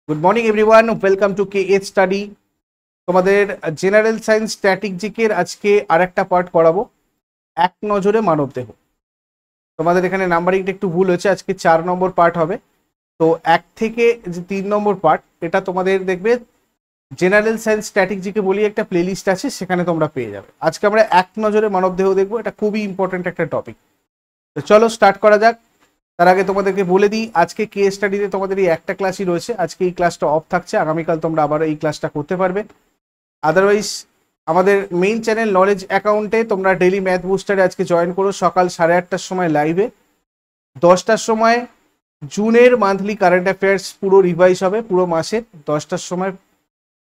Good morning everyone, welcome to KH study. তোমাদের general science static জিকের আজকে আরেকটা পার্ট করাবো, এক নজরে মানবদেহ। তোমাদের এখানে নাম্বারিংটা একটু ভুল হয়েছে, আজকে 4 নম্বর পার্ট হবে। তো 1 থেকে যে 3 নম্বর পার্ট, এটা তোমাদের দেখবে জেনারেল সায়েন্স স্ট্যাটিক জিকে বলি একটা প্লেলিস্ট আছে, সেখানে তোমরা পেয়ে যাবে। আজকে আমরা এক নজরে মানবদেহ দেখবো, এটা খুবই ইম্পর্টেন্ট একটা টপিক। তো চলো স্টার্ট করা যাক। তার আগে তোমাদেরকে বলে দিই, আজকে কে স্টাডিতে তোমাদের এই একটা ক্লাসই রয়েছে। আজকে এই ক্লাসটা অফ থাকছে, আগামীকাল তোমরা আবার এই ক্লাসটা করতে পারবে। আদারওয়াইজ আমাদের মেইন চ্যানেল নলেজ অ্যাকাউন্টে তোমরা ডেইলি ম্যাথ বুস্টারে আজকে জয়েন করো, সকাল 8:30টার সময় লাইভে। 10টার সময় জুনের মান্থলি কারেন্ট অ্যাফেয়ার্স পুরো রিভাইজ হবে, পুরো মাসের 10টার সময়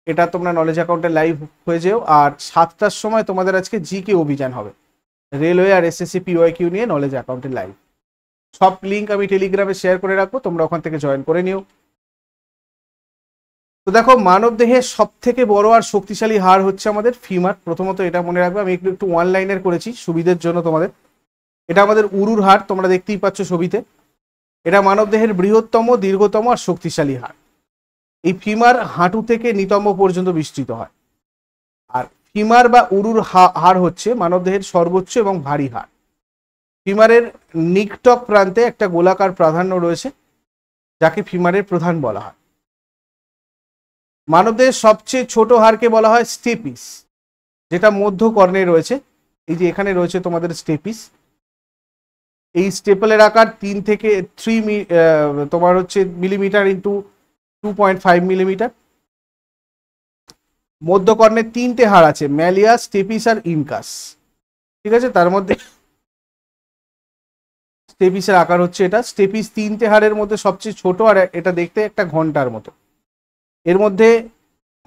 এটা তোমরা নলেজ অ্যাকাউন্টে লাইভ হয়ে যেও। আর 7টার সময় তোমাদের আজকে জিকে অভিযান হবে, রেলওয়ে আর SSC PYQ নিয়ে নলেজ অ্যাকাউন্টে লাইভ। সব লিঙ্ক আমি টেলিগ্রামে শেয়ার করে রাখবো, তোমরা ওখান থেকে জয়েন করে নিও। তো দেখো, মানব দেহের সব থেকে বড় আর শক্তিশালী হাড় হচ্ছে আমাদের ফিমার। প্রথমত এটা মনে রাখবে, আমি একটু ওয়ান লাইনের করেছি সুবিধের জন্য তোমাদের। এটা আমাদের উরুর হাড়, তোমরা দেখতেই পাচ্ছ ছবিতে। এটা মানব দেহের বৃহত্তম, দীর্ঘতম আর শক্তিশালী হাড়। এই ফিমার হাঁটু থেকে নিতম্ব পর্যন্ত বিস্তৃত হয়। আর ফিমার বা উরুর হাড় হচ্ছে মানব দেহের সর্বোচ্চ এবং ভারী হাড়। ফিমারের নিকটক প্রান্তে একটা গোলাকার প্রাধান্য রয়েছে, যাকে ফিমারের প্রধান বলা হয়। মানবদেহের সবচেয়ে ছোট হাড়কে বলা হয় স্টেপিস, যেটা মধ্য কর্ণে রয়েছে। এই যে এখানে রয়েছে তোমাদের স্টেপিস। এই স্টেপলের আকার 3 থেকে 3 তোমার হচ্ছে মিলিমিটার ইন্টু 2.5 মিলিমিটার। মধ্যকর্ণে 3টে হাড় আছে, ম্যালিয়াস, স্টেপিস আর ইনকাস। ঠিক আছে, তার মধ্যে স্টেপিসের আকার হচ্ছে এটা। স্টেপিস 3টে হাড়ের মধ্যে সবচেয়ে ছোট, আর এটা দেখতে একটা ঘন্টার মতো। এর মধ্যে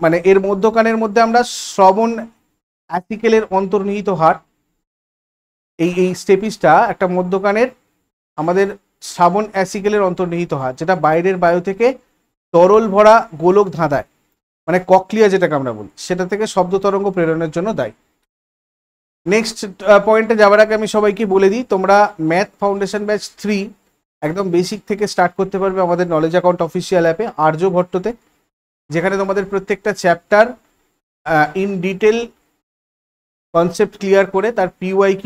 মানে এর মধ্যকানের মধ্যে আমরা শ্রবণ অ্যাসিকেলের অন্তর্নিহিত হাড়, এই স্টেপিসটা একটা মধ্যকানের আমাদের শ্রাবণ অ্যাসিকেলের অন্তর্নিহিত হাড়, যেটা বাইরের বায়ু থেকে তরল ভরা গোলক ধাঁধায়, মানে ককলিয়া যেটাকে আমরা বলি, সেটা থেকে শব্দ তরঙ্গ প্রেরণের জন্য দায়ী। নেক্সট পয়েন্টে যাওয়ার আগে আমি সবাইকে বলে দিই, তোমরা ম্যাথ ফাউন্ডেশন ব্যাচ 3 একদম বেসিক থেকে স্টার্ট করতে পারবে আমাদের নলেজ অ্যাকাউন্ট অফিসিয়াল অ্যাপে আর্যভট্টতে, যেখানে তোমাদের প্রত্যেকটা chapter in detail concept clear করে তার PYQ,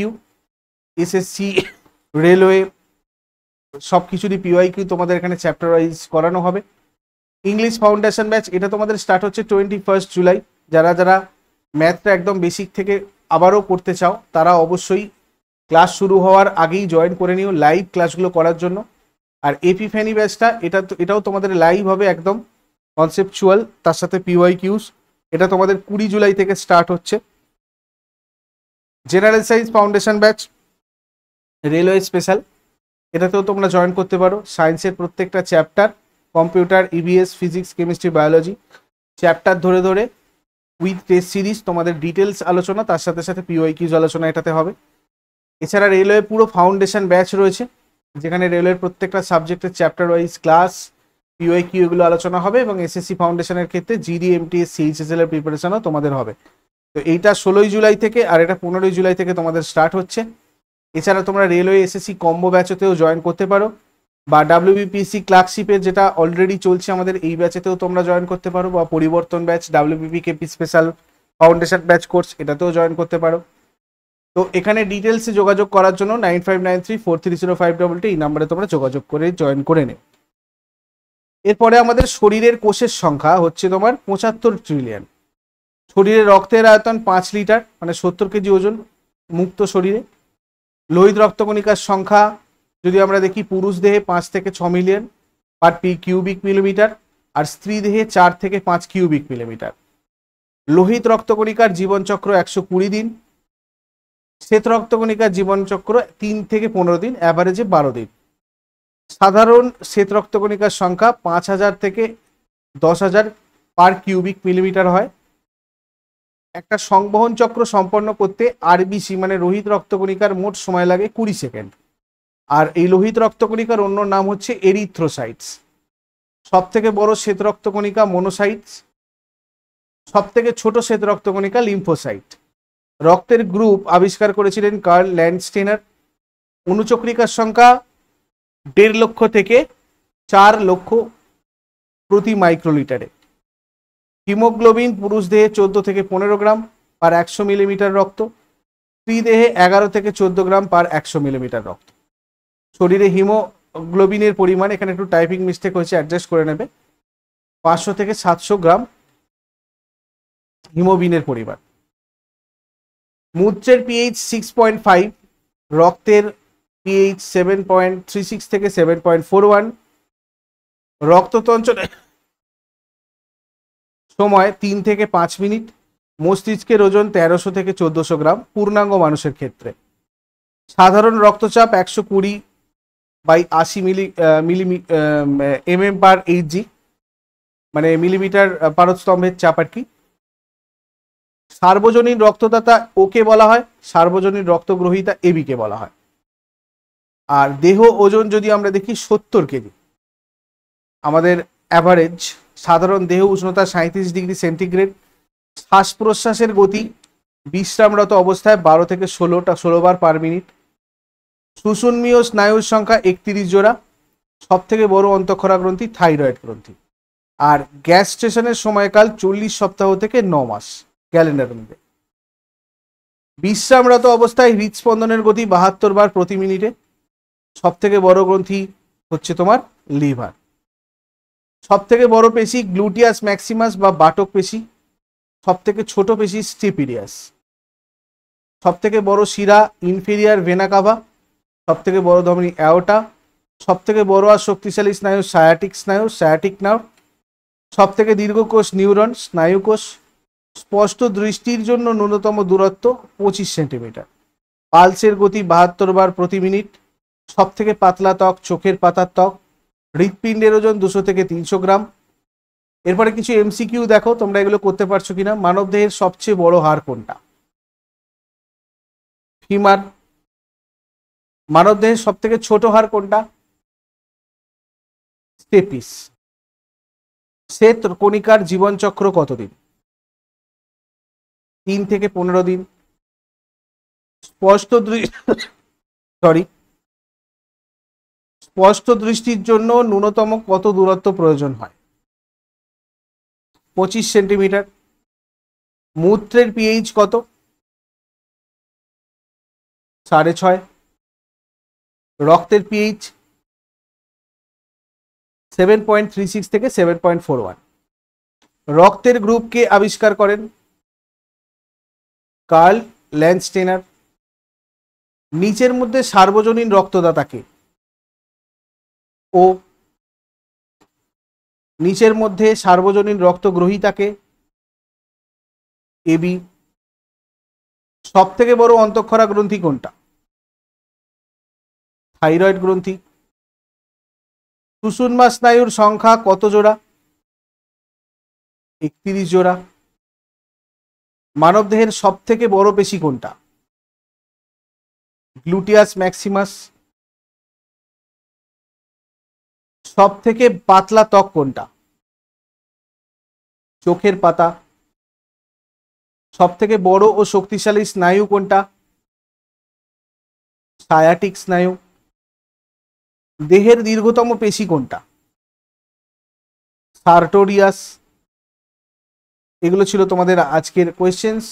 SSC, রেলওয়ে সব কিছুরই PYQ তোমাদের এখানে চ্যাপ্টার ওয়াইজ করানো হবে। ইংলিশ ফাউন্ডেশন ব্যাচ, এটা তোমাদের স্টার্ট হচ্ছে 21 জুলাই। যারা যারা ম্যাথটা একদম বেসিক থেকে আবারও করতে চাও, তারা অবশ্যই ক্লাস শুরু হওয়ার আগেই জয়েন করে নিও লাইভ ক্লাসগুলো করার জন্য। আর এপিফ্যানি ব্যাচটা, এটাও তোমাদের লাইভ হবে, একদম কনসেপচুয়াল, তার সাথে PYQs। এটা তোমাদের 20 জুলাই থেকে স্টার্ট হচ্ছে। General science foundation batch, railway special, এটাতেও তোমরা জয়েন করতে পারো। সায়েন্সের প্রত্যেকটা chapter, computer, EVS, physics, chemistry, biology chapter ধরে ধরে উইথ টেস্ট সিরিজ তোমাদের ডিটেলস আলোচনা, তার সাথে সাথে PYQs আলোচনা এটাতে হবে। এছাড়া রেলওয়ে পুরো ফাউন্ডেশন ব্যাচ রয়েছে, যেখানে রেলওয়ের প্রত্যেকটা সাবজেক্টের চ্যাপ্টার ওয়াইজ ক্লাস, PYQ এগুলো আলোচনা হবে। এবং SSC ফাউন্ডেশনের ক্ষেত্রে GD, MTS, CHSL এর প্রিপারেশনও তোমাদের হবে। তো এইটা 16 জুলাই থেকে, আর এটা 15 জুলাই থেকে তোমাদের স্টার্ট হচ্ছে। এছাড়া তোমরা রেলওয়ে SSC কম্বো ব্যাচেতেও জয়েন করতে পারো, বা WBPC ক্লার্কশিপের যেটা অলরেডি চলছে আমাদের, এই ব্যাচেতেও তোমরা জয়েন করতে পারো, বা পরিবর্তন batch, WBPKP special foundation batch course, এটাতেও জয়েন করতে পারো। তো এখানে ডিটেলসে যোগাযোগ করার জন্য 9593430522 এই নাম্বারে তোমরা যোগাযোগ করে জয়েন করে নেবে। এরপরে আমাদের শরীরের কোষের সংখ্যা হচ্ছে তোমার 75 ট্রিলিয়ন। শরীরের রক্তের আয়তন 5 লিটার, মানে 70 কেজি ওজন মুক্ত শরীরে। লোহিত রক্তকণিকার সংখ্যা যদি আমরা দেখি, পুরুষ দেহে 5 থেকে 6 মিলিয়ন পার কিউবিক মিলিমিটার, আর স্ত্রী দেহে 4 থেকে 5 কিউবিক মিলিমিটার। লোহিত রক্তকণিকার জীবনচক্র 120 দিন। শ্বেত রক্তকণিকার জীবনচক্র 3 থেকে 15 দিন, অ্যাভারেজে 12 দিন। সাধারণ শ্বেত রক্তকণিকার সংখ্যা 5000 থেকে 10,000 পার কিউবিক মিলিমিটার হয়। একটা সংবহন চক্র সম্পন্ন করতে RBC মানে লোহিত রক্তকণিকার মোট সময় লাগে 20 সেকেন্ড। আর এই লোহিত রক্তকণিকার অন্য নাম হচ্ছে এরিথ্রোসাইটস। সব থেকে বড় শ্বেত রক্তকণিকা মনোসাইটস, সব থেকে ছোট শ্বেত রক্তকণিকা লিম্ফোসাইট। রক্তের গ্রুপ আবিষ্কার করেছিলেন কার্ল ল্যান্ডস্টেনার। অনুচক্রিকার সংখ্যা 1.5 লক্ষ থেকে 4 লক্ষ প্রতি মাইক্রোলিটারে। হিমোগ্লোবিন পুরুষ দেহে 14 থেকে 15 গ্রাম পার 100 মিলিমিটার রক্ত, স্ত্রী দেহে 11 থেকে 14 গ্রাম পার 100 মিলিমিটার রক্ত। শরীরে হিমোগ্লোবিনের পরিমাণ, এখানে একটু টাইপিং মিস্টেক হয়েছে, অ্যাডজাস্ট করে নেবে, 500 থেকে 700 গ্রাম হিমোবিনের পরিমাণ। মূত্রের পিএইচ 6.5, রক্তের পিএইচ 7.36 থেকে 7.41, রক্ততঞ্চনের সময় 3 থেকে 5 মিনিট, মস্তিষ্কের ওজন 1300 থেকে 1400 গ্রাম পূর্ণাঙ্গ মানুষের ক্ষেত্রে। সাধারণ রক্তচাপ 120/80 mm পার এইচজি, মানে মিলিমিটার পারস্তম্ভের চাপ আর কি। সার্বজনীন রক্তদাতা ওকে বলা হয়, সার্বজনীন রক্তগ্রহীতা এবিকে বলা হয়। আর দেহ ওজন যদি আমরা দেখি 70 কেজি, আমাদের অ্যাভারেজ সাধারণ দেহ উষ্ণতা 37 ডিগ্রি সেন্টিগ্রেড। শ্বাস প্রশ্বাসের গতি বিশ্রামরত অবস্থায় 12 থেকে 16 বার পার মিনিট। সুষুম্নীয় স্নায়ুর সংখ্যা 31 জোড়া। সব থেকে বড় অন্তঃক্ষরা গ্রন্থি থাইরয়েড গ্রন্থি। আর গ্যাস স্টেশনের সময়কাল 40 সপ্তাহ থেকে 9 মাস ক্যালেন্ডার অনুযায়ী। বিশ্রামরত অবস্থায় হৃদস্পন্দনের গতি 72 বার প্রতি মিনিটে। সব থেকে বড় গ্রন্থি হচ্ছে তোমার লিভার। সব থেকে বড় পেশি গ্লুটিয়াস ম্যাক্সিমাস বা বাটক পেশি। সব থেকে ছোট পেশি স্টিপিডিয়াস। সব থেকে বড় শিরা ইনফেরিয়ার ভেনা কাভা। সব থেকে বড় ধমনী অ্যাওর্টা। সব থেকে বড় আর শক্তিশালী স্নায়ু সায়াটিক নার্ভ। সব থেকে দীর্ঘ কোষ নিউরন স্নায়ুকোষ। স্পষ্ট দৃষ্টির জন্য ন্যূনতম দূরত্ব 25 সেন্টিমিটার। পালসের গতি 72 বার প্রতি মিনিট। সব থেকে পাতলা ত্বক চোখের পাতার ত্বক। হৃৎপিণ্ডের ওজন 200 থেকে 300 গ্রাম। এরপরে কিছু এমসিকিউ দেখো, তোমরা এগুলো করতে পারছো কিনা। মানবদেহের সবচেয়ে বড় হাড় কোনটা? ফিমার। মানবদেহের সব থেকে ছোট হাড় কোনটা? স্টেপিস। শ্বেত কণিকার জীবনচক্র কতদিন? 3 থেকে 15 দিন। স্পষ্ট দৃষ্টির জন্য ন্যূনতম কত দূরত্ব প্রয়োজন হয়? 25 সেন্টিমিটার। মূত্রের পিএইচ কত? 6.5। রক্তের পিএইচ 7.36 থেকে 7.41। রক্তের গ্রুপ কে আবিষ্কার করেন? কার্ল ল্যান্ডস্টেনার। নিচের মধ্যে সার্বজনীন রক্তদাতাকে? ও। নিচের মধ্যে সার্বজনীন রক্তগ্রহীতাকে? এবি। সব থেকে বড় অন্তঃক্ষরা গ্রন্থি কোনটা? থাইরয়েড গ্রন্থি। সুষুম্না স্নায়ুর সংখ্যা কত জোড়া? 31 জোড়া। মানবদেহের সব থেকে বড় পেশি কোনটা? Gluteus Maximus. সব থেকে পাতলা ত্বক কোনটা? চোখের পাতা। সব থেকে বড় ও শক্তিশালী স্নায়ু কোনটা? সায়াটিক স্নায়ু। দেহের দীর্ঘতম পেশি কোনটা? সার্টোরিয়াস। এগুলো ছিল তোমাদের আজকের কোয়েশ্চেন্স,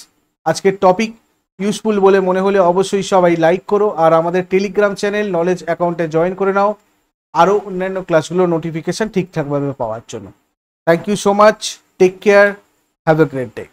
আজকের টপিক। ইউজফুল বলে মনে হলে অবশ্যই সবাই লাইক করো, আর আমাদের টেলিগ্রাম চ্যানেল নলেজ অ্যাকাউন্টে জয়েন করে নাও আরও অন্যান্য ক্লাসগুলোর নোটিফিকেশন ঠিকঠাকভাবে পাওয়ার জন্য। Thank you so much, take care, have a great day.